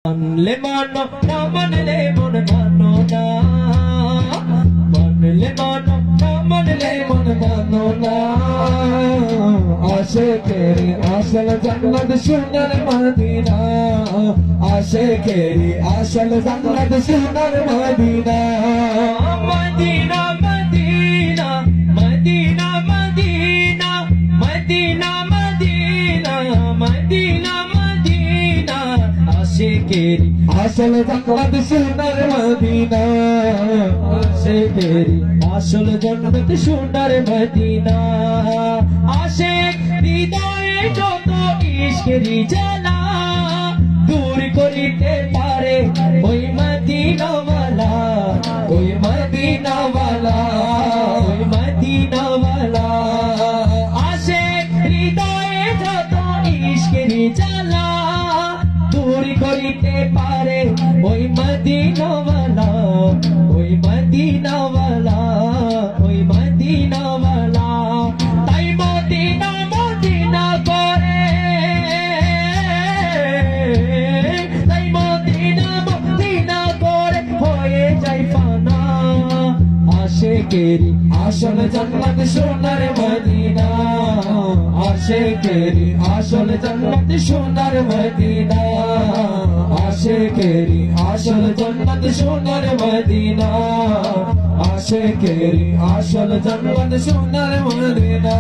মানলে মানো না মানলে মন মানো না, মানলে মানো না মানলে মন মানো না। আশিকেরি আসল জান্নাত সোনার মদিনা, আশিকেরি আসল জান্নাত সোনার Medina. Medina Medina Medina Medina Medina Medina Medina Medina. আশিকেরি আসল জান্নাত সোনার মদিনা, আশিকেরি আসল জান্নাত সোনার মদিনা। আশিক হৃদয়ে যত ইশকেরি জ্বালা দূর করিতে পারে ওই মদিনাওয়ালা, ওই মদিনাওয়ালা, ওই মদিনাওয়ালা। আশিক হৃদয়ে যত ইশকেরি জ্বালা দূর করিতে পারে ওই মদিনাওয়ালা, ওই মদিনাওয়ালা, ওই মদিনাওয়ালা। তাই মদিনা মদিনা করে, তাই মদিনা মদিনা করে হয়ে যায় ফানা। আশিকেরি আসল জান্নাত সোনার মদিনা, আশিকেরি আসল জান্নাত সোনার মদিনা, আশিকেরি আসল জান্নাত সোনার মদিনা, আশিকেরি আসল জান্নাত সোনার মদিনা।